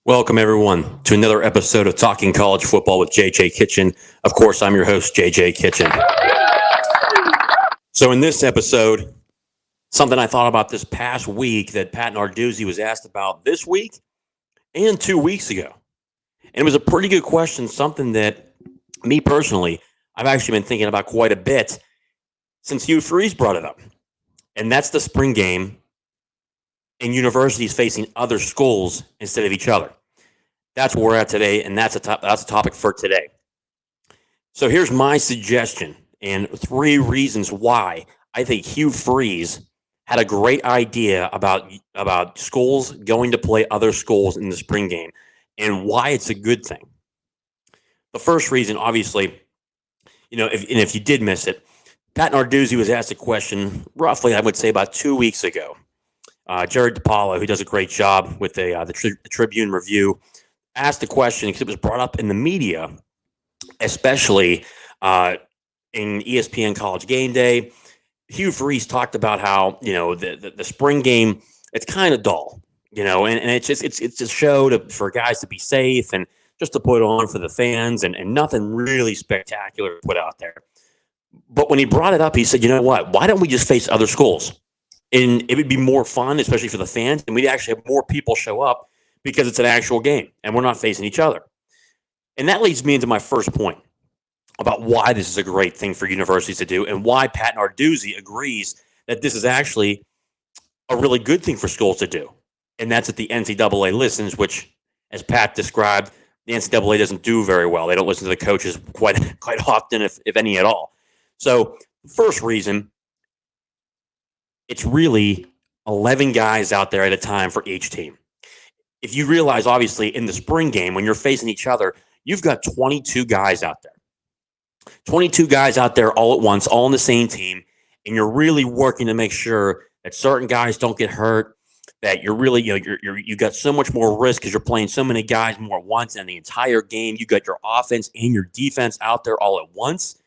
Welcome, everyone, to another episode of Talking College Football with JJ Kitchen. Of course, I'm your host, JJ Kitchen. So in this episode, something I thought about this past week that Pat Narduzzi was asked about this week and 2 weeks ago. And it was a pretty good question, something that me personally, I've actually been thinking about quite a bit since Hugh Freeze brought it up. And that's the spring game and universities facing other schools instead of each other. That's where we're at today, and that's a topic for today. So here's my suggestion and 3 reasons why I think Hugh Freeze had a great idea about schools going to play other schools in the spring game and why it's a good thing. The first reason, obviously, if you did miss it, Pat Narduzzi was asked a question roughly, I would say, about 2 weeks ago. Jared DePaulo, who does a great job with the Tribune Review, asked the question because it was brought up in the media, especially in ESPN College Game Day. Hugh Freeze talked about how the spring game, it's kind of dull, and it's a show for guys to be safe and just to put on for the fans and nothing really spectacular to put out there. But when he brought it up, he said, you know what? Why don't we just face other schools? And it would be more fun, especially for the fans, and we'd actually have more people show up because it's an actual game and we're not facing each other. And that leads me into my first point about why this is a great thing for universities to do and why Pat Narduzzi agrees that this is actually a really good thing for schools to do. And that's that the NCAA listens, which, as Pat described, the NCAA doesn't do very well. They don't listen to the coaches quite often, if any at all. So first reason, it's really 11 guys out there at a time for each team. If you realize, obviously, in the spring game, when you're facing each other, you've got 22 guys out there. 22 guys out there all at once, all on the same team, and you're really working to make sure that certain guys don't get hurt, that you're really, you got so much more risk because you're playing so many guys more at once, and the entire game, you got your offense and your defense out there all at once.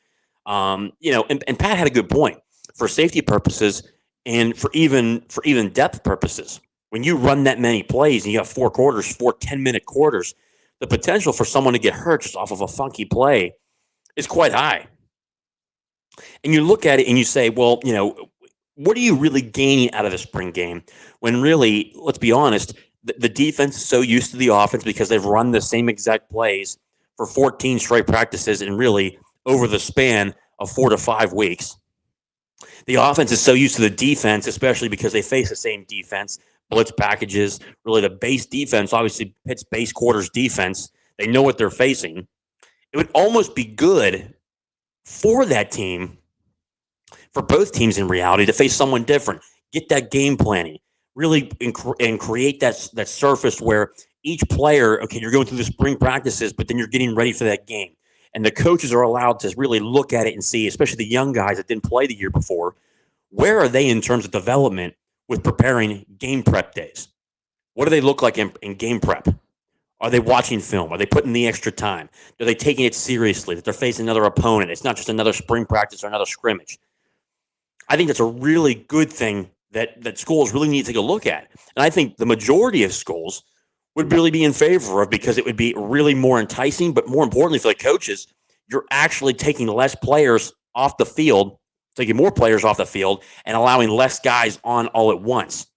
And Pat had a good point. For safety purposes and for even depth purposes, when you run that many plays and you have 4 quarters, 4 10-minute quarters, the potential for someone to get hurt just off of a funky play is quite high. And you look at it and you say, well, what are you really gaining out of the spring game when really, let's be honest, the defense is so used to the offense because they've run the same exact plays for 14 straight practices and really over the span of 4 to 5 weeks. The offense is so used to the defense, especially because they face the same defense, blitz packages, really the base defense, obviously Pitt's base quarters defense. They know what they're facing. It would almost be good for that team, for both teams in reality, to face someone different, get that game planning, really and create that surface where each player, okay, you're going through the spring practices, but then you're getting ready for that game. And the coaches are allowed to really look at it and see, especially the young guys that didn't play the year before, where are they in terms of development with preparing game prep days? What do they look like in game prep? Are they watching film? Are they putting the extra time? Are they taking it seriously that they're facing another opponent? It's not just another spring practice or another scrimmage. I think that's a really good thing that schools really need to take a look at. And I think the majority of schools would really be in favor of, because it would be really more enticing, but more importantly for the coaches, you're actually taking less players off the field, taking more players off the field and allowing less guys on all at once.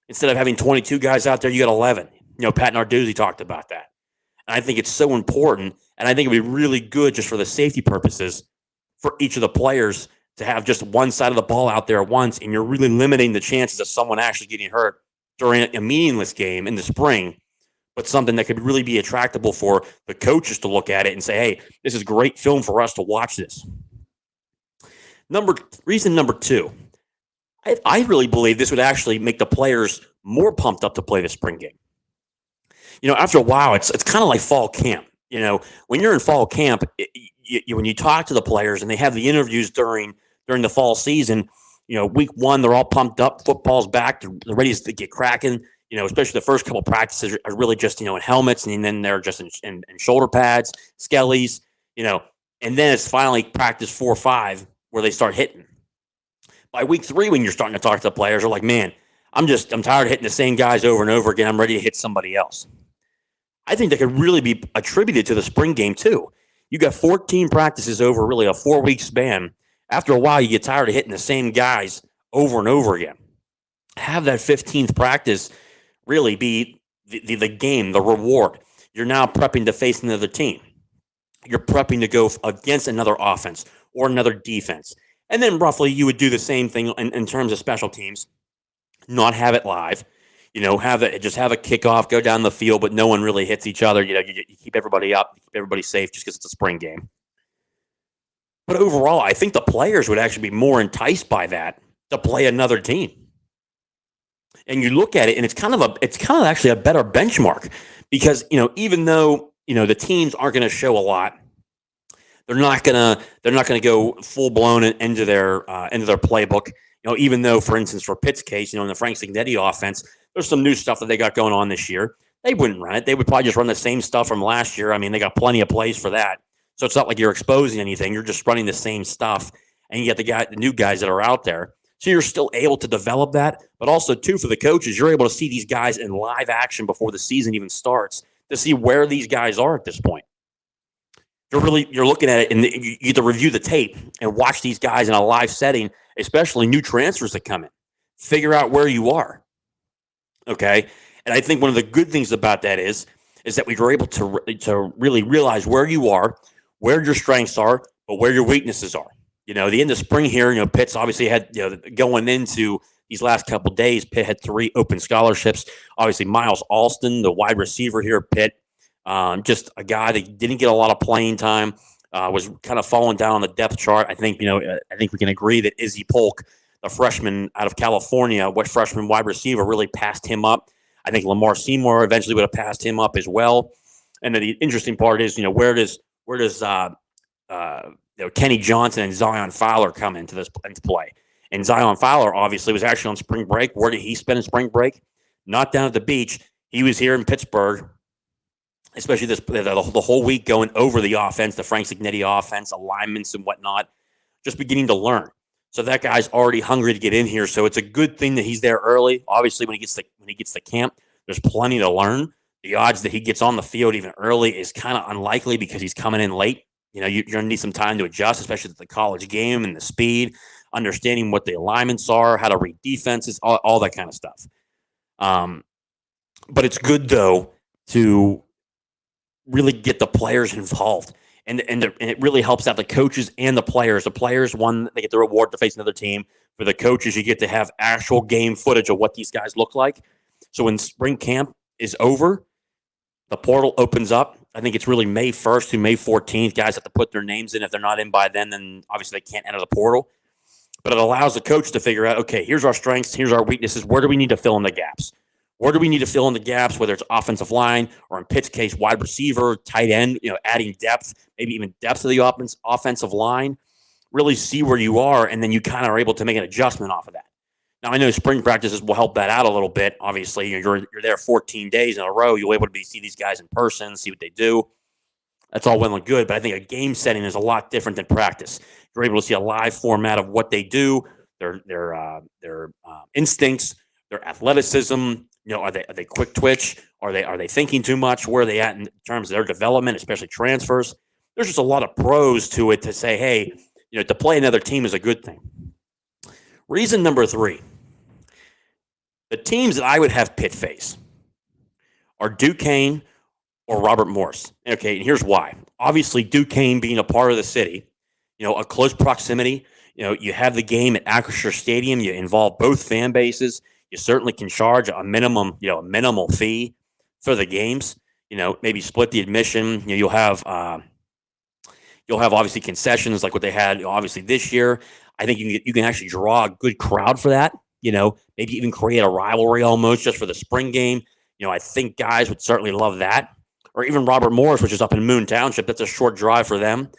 Instead of having 22 guys out there, you got 11. Pat Narduzzi talked about that. And I think it's so important, and I think it would be really good just for the safety purposes for each of the players to have just one side of the ball out there at once, and you're really limiting the chances of someone actually getting hurt during a meaningless game in the spring, but something that could really be attractable for the coaches to look at it and say, hey, this is great film for us to watch this. Reason number 2, I really believe this would actually make the players more pumped up to play the spring game. After a while, it's kind of like fall camp. When you're in fall camp, when you talk to the players and they have the interviews during the fall season, week 1, they're all pumped up. Football's back. They're ready to get cracking. Especially the first couple of practices are really just, in helmets, and then they're just in shoulder pads, skellies, and then it's finally practice 4 or 5 where they start hitting. By week 3, when you're starting to talk to the players, they're like, man, I'm tired of hitting the same guys over and over again. I'm ready to hit somebody else. I think that could really be attributed to the spring game too. You got 14 practices over really a 4-week span. After a while, you get tired of hitting the same guys over and over again. Have that 15th practice really be the game, the reward. You're now prepping to face another team. You're prepping to go against another offense or another defense. And then roughly you would do the same thing in terms of special teams, not have it live. Have a kickoff, go down the field, but no one really hits each other. You keep everybody up, keep everybody safe just because it's a spring game. But overall, I think the players would actually be more enticed by that to play another team. And you look at it, and it's kind of actually a better benchmark because even though the teams aren't going to show a lot, they're not gonna go full blown into their playbook. Even though, for instance, for Pitt's case, in the Frank Cignetti offense, there's some new stuff that they got going on this year. They wouldn't run it. They would probably just run the same stuff from last year. I mean, they got plenty of plays for that. So it's not like you're exposing anything. You're just running the same stuff, and you get the new guys that are out there. So you're still able to develop that, but also too for the coaches, you're able to see these guys in live action before the season even starts to see where these guys are at this point. You're looking at it, and you get to review the tape and watch these guys in a live setting, especially new transfers that come in. Figure out where you are. Okay, and I think one of the good things about that is that we were able to really realize where you are, where your strengths are, but where your weaknesses are. The end of spring here, Pitt's obviously had, going into these last couple of days, Pitt had 3 open scholarships. Obviously, Miles Alston, the wide receiver here at Pitt, just a guy that didn't get a lot of playing time, was kind of falling down on the depth chart. I think we can agree that Izzy Polk, the freshman out of California, freshman wide receiver, really passed him up. I think Lamar Seymour eventually would have passed him up as well. And then the interesting part is, where does Kenny Johnson and Zion Fowler come into play? And Zion Fowler obviously was actually on spring break. Where did he spend his spring break? Not down at the beach. He was here in Pittsburgh, especially the whole week going over the offense, the Frank Cignetti offense, alignments and whatnot, just beginning to learn. So that guy's already hungry to get in here. So it's a good thing that he's there early. Obviously, when he gets to camp, there's plenty to learn. The odds that he gets on the field even early is kind of unlikely because he's coming in late. You're going to need some time to adjust, especially to the college game and the speed, understanding what the alignments are, how to read defenses, all that kind of stuff. But it's good, though, to really get the players involved. And it really helps out the coaches and the players. The players, one, they get the reward to face another team. For the coaches, you get to have actual game footage of what these guys look like. So when spring camp is over, the portal opens up. I think it's really May 1st to May 14th. Guys have to put their names in. If they're not in by then obviously they can't enter the portal. But it allows the coach to figure out, okay, here's our strengths, here's our weaknesses. Where do we need to fill in the gaps? Where do we need to fill in the gaps, whether it's offensive line or in Pitt's case, wide receiver, tight end, adding depth, maybe even depth to the offensive line. Really see where you are, and then you kind of are able to make an adjustment off of that. Now, I know spring practices will help that out a little bit. Obviously, you're there 14 days in a row. You'll be able to see these guys in person, see what they do. That's all well and good, but I think a game setting is a lot different than practice. You're able to see a live format of what they do, their instincts, their athleticism. Are they quick twitch? Are they thinking too much? Where are they at in terms of their development, especially transfers? There's just a lot of pros to it to say, hey, to play another team is a good thing. Reason number 3, the teams that I would have Pitt face are Duquesne or Robert Morris. Okay, and here's why. Obviously, Duquesne being a part of the city, a close proximity. You have the game at Acrisure Stadium. You involve both fan bases. You certainly can charge a minimal fee for the games. Maybe split the admission. You'll have obviously concessions like what they had obviously this year. I think you can actually draw a good crowd for that. Maybe even create a rivalry almost just for the spring game. I think guys would certainly love that. Or even Robert Morris, which is up in Moon Township. That's a short drive for them.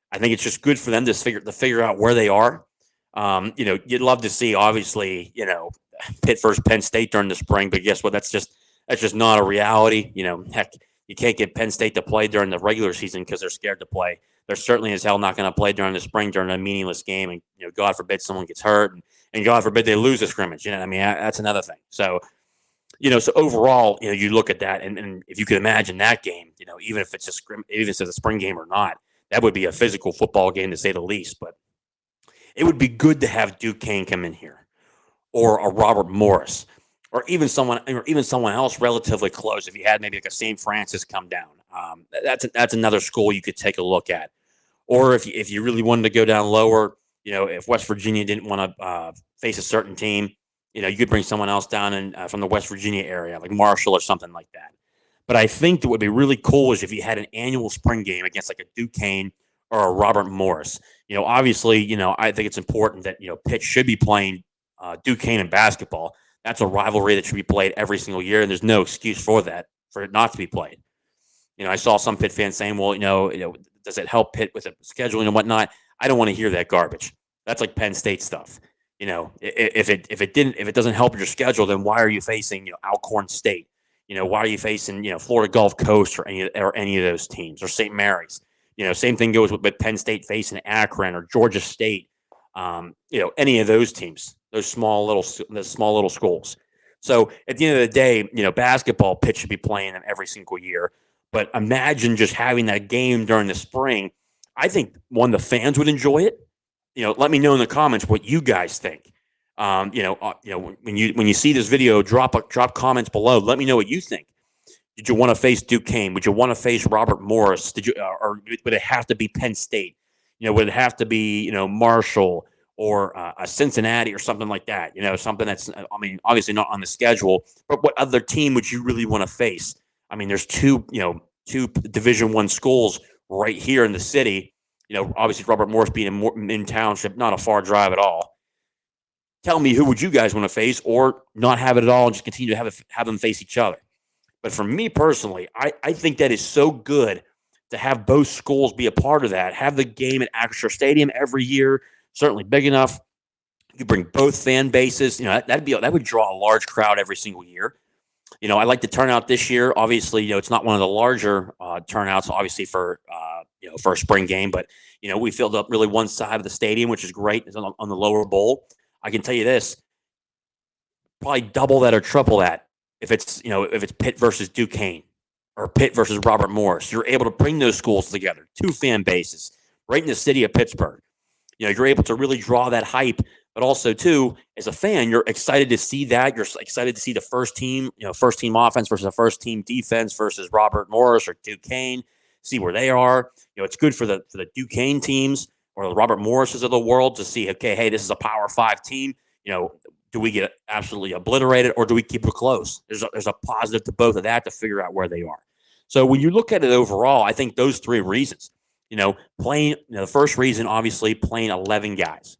I think it's just good for them to figure out where they are. You'd love to see obviously, Pitt versus Penn State during the spring, but guess what? That's just not a reality. Heck, you can't get Penn State to play during the regular season because they're scared to play. They're certainly as hell not going to play during the spring during a meaningless game, and God forbid someone gets hurt, and God forbid they lose a scrimmage. That's another thing. So So overall, you look at that, and if you could imagine that game, even if it's even if it's a spring game or not, that would be a physical football game to say the least. But it would be good to have Duquesne come in here, or a Robert Morris, or even someone else relatively close. If you had maybe like a St. Francis come down, that's another school you could take a look at. Or if you really wanted to go down lower, if West Virginia didn't want to face a certain team, you could bring someone else down from the West Virginia area, like Marshall or something like that. But I think that would be really cool is if you had an annual spring game against like a Duquesne or a Robert Morris. Obviously, I think it's important that Pitt should be playing Duquesne in basketball. That's a rivalry that should be played every single year, and there's no excuse for it not to be played. I saw some Pitt fans saying, "Well, does it help Pitt with the scheduling and whatnot?" I don't want to hear that garbage. That's like Penn State stuff. If it doesn't help your schedule, then why are you facing Alcorn State? Why are you facing Florida Gulf Coast or any of those teams, or St. Mary's? Same thing goes with Penn State facing Akron or Georgia State. Any of those teams, those small little schools. So at the end of the day, basketball Pitt should be playing them every single year. But imagine just having that game during the spring. I think the fans would enjoy it. Let me know in the comments what you guys think. When you see this video, drop comments below. Let me know what you think. Did you want to face Duquesne? Would you want to face Robert Morris? Or would it have to be Penn State? Would it have to be Marshall or a Cincinnati or something like that? Something that's obviously not on the schedule. But what other team would you really want to face? There's two Division I schools right here in the city. Obviously Robert Morris being in Township, not a far drive at all. Tell me, who would you guys want to face, or not have it at all and just continue to have them face each other? But for me personally, I think that is so good to have both schools be a part of that. Have the game at Acrisure Stadium every year, certainly big enough. You bring both fan bases. That would draw a large crowd every single year. I like the turnout this year. Obviously, it's not one of the larger turnouts, obviously for a spring game, but we filled up really one side of the stadium, which is great. It's on the lower bowl. I can tell you this: probably double that or triple that if it's Pitt versus Duquesne or Pitt versus Robert Morris. You're able to bring those schools together, two fan bases, right in the city of Pittsburgh. You're able to really draw that hype. But also, too, as a fan, you're excited to see that. You're excited to see the first team offense versus the first team defense versus Robert Morris or Duquesne, see where they are. It's good for the Duquesne teams or the Robert Morrises of the world to see, okay, hey, this is a Power 5 team. Do we get absolutely obliterated, or do we keep it close? There's a positive to both of that to figure out where they are. So when you look at it overall, I think those three reasons, playing, the first reason, obviously, playing 11 guys.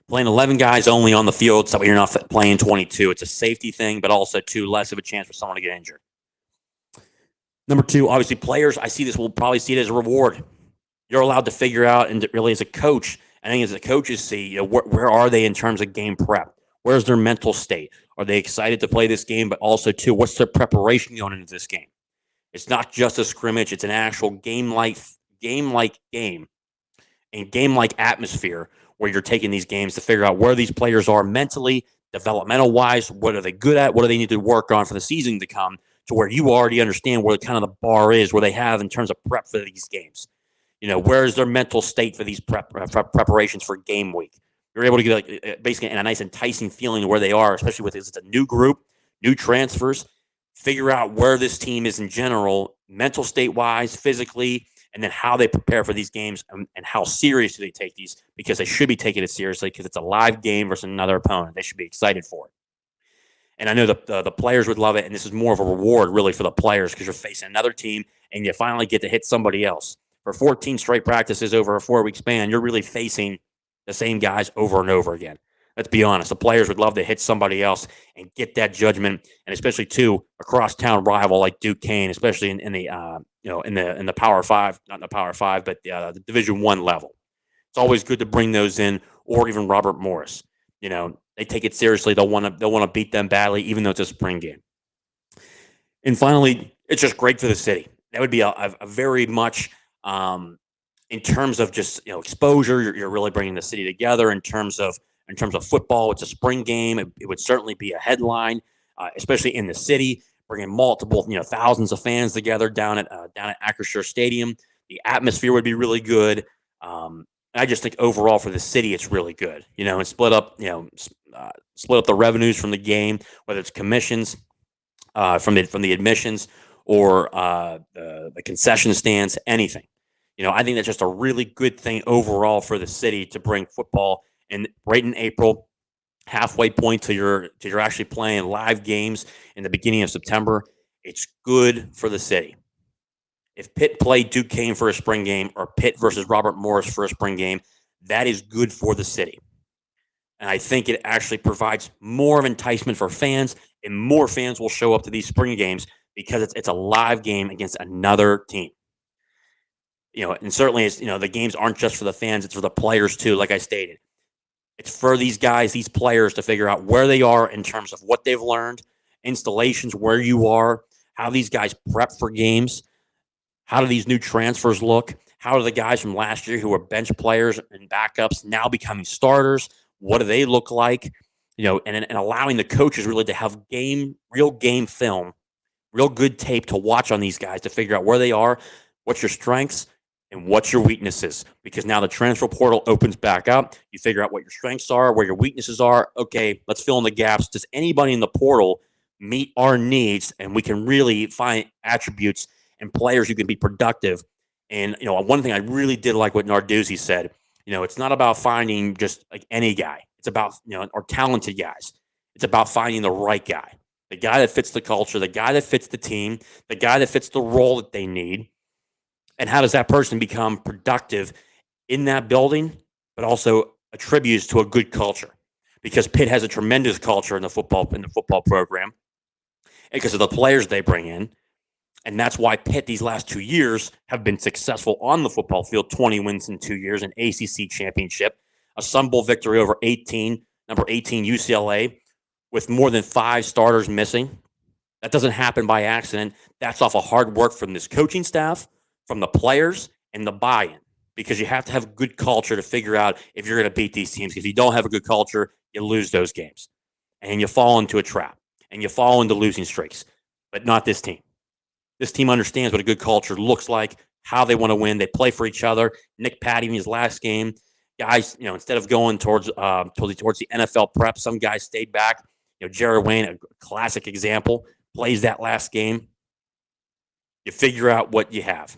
Playing 11 guys only on the field, so you're not playing 22. It's a safety thing, but also, too, less of a chance for someone to get injured. Number two, obviously, players, will probably see it as a reward. You're allowed to figure out, and really as a coach, I think as the coaches see, where are they in terms of game prep? Where's their mental state? Are they excited to play this game, but also, too, what's their preparation going into this game? It's not just a scrimmage. It's an actual game-like game and game-like atmosphere where you're taking these games to figure out where these players are mentally, developmental-wise, what are they good at, what do they need to work on for the season to come, to where you already understand where kind of the bar is, where they have in terms of prep for these games. Where is their mental state for these preparations for game week? You're able to get basically a nice enticing feeling where they are, especially with it's a new group, new transfers. Figure out where this team is in general, mental state-wise, physically, and then how they prepare for these games and how serious do they take these, because they should be taking it seriously because it's a live game versus another opponent. They should be excited for it. And I know the players would love it, and this is more of a reward really for the players because you're facing another team and you finally get to hit somebody else. For 14 straight practices over a 4-week span, you're really facing the same guys over and over again. Let's be honest. The players would love to hit somebody else and get that judgment, and especially too a crosstown rival like Duquesne, especially in the Power 5, not in the Power 5, but the Division I level. It's always good to bring those in, or even Robert Morris. They take it seriously. They'll want to beat them badly, even though it's a spring game. And finally, it's just great for the city. That would be a very much in terms of just exposure. You're really bringing the city together in terms of football. It's a spring game. It would certainly be a headline. especially in the city, bringing multiple, thousands of fans together down at Acrisure Stadium. The atmosphere would be really good. I just think overall for the city, it's really good. And split up the revenues from the game, whether it's commissions from the admissions or the concession stands, anything. I think that's just a really good thing overall for the city to bring football in right in April, halfway point till you're actually playing live games in the beginning of September. It's good for the city. If Pitt played Duquesne for a spring game or Pitt versus Robert Morris for a spring game, that is good for the city. And I think it actually provides more of enticement for fans, and more fans will show up to these spring games because it's a live game against another team. And certainly the games aren't just for the fans, it's for the players too, like I stated. It's for these guys, these players, to figure out where they are in terms of what they've learned, installations, where you are, how these guys prep for games, how do these new transfers look, how are the guys from last year who were bench players and backups now becoming starters, what do they look like, and allowing the coaches really to have real game film, real good tape to watch on these guys to figure out where they are, what's your strengths, and what's your weaknesses. Because now the transfer portal opens back up. You figure out what your strengths are, where your weaknesses are. Okay, let's fill in the gaps. Does anybody in the portal meet our needs? And we can really find attributes and players who can be productive. And, one thing I really did like what Narduzzi said, it's not about finding just like any guy. It's about, our talented guys. It's about finding the right guy, the guy that fits the culture, the guy that fits the team, the guy that fits the role that they need. And how does that person become productive in that building, but also attributes to a good culture? Because Pitt has a tremendous culture in the football program because of the players they bring in. And that's why Pitt these last 2 years have been successful on the football field. 20 wins in 2 years, an ACC championship, a Sun Bowl victory over number 18 UCLA, with more than 5 starters missing. That doesn't happen by accident. That's off of hard work from this coaching staff, from the players, and the buy-in. Because you have to have good culture to figure out if you're going to beat these teams. If you don't have a good culture, you lose those games. And you fall into a trap. And you fall into losing streaks. But not this team. This team understands what a good culture looks like, how they want to win. They play for each other. Nick Patty in his last game, guys, instead of going towards the NFL prep, some guys stayed back. Jared Wayne, a classic example, plays that last game. You figure out what you have.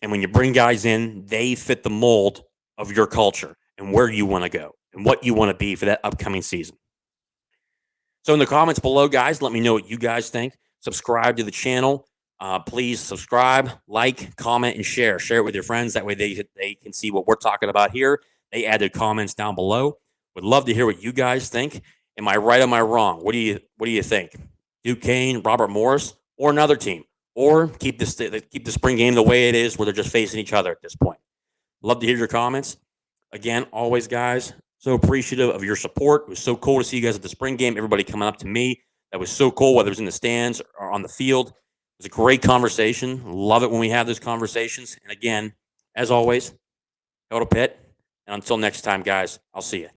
And when you bring guys in, they fit the mold of your culture and where you want to go and what you want to be for that upcoming season. So in the comments below, guys, let me know what you guys think. Subscribe to the channel. Please subscribe, like, comment, and share. Share it with your friends. That way they can see what we're talking about here. They add their comments down below. Would love to hear what you guys think. Am I right? Am I wrong? What do you think? Duquesne, Robert Morris, or another team? Or keep the spring game the way it is, where they're just facing each other at this point. Love to hear your comments. Again, always, guys, so appreciative of your support. It was so cool to see you guys at the spring game. Everybody coming up to me. That was so cool, whether it was in the stands or on the field. It was a great conversation. Love it when we have those conversations. And again, as always, go to Pitt. And until next time, guys, I'll see you.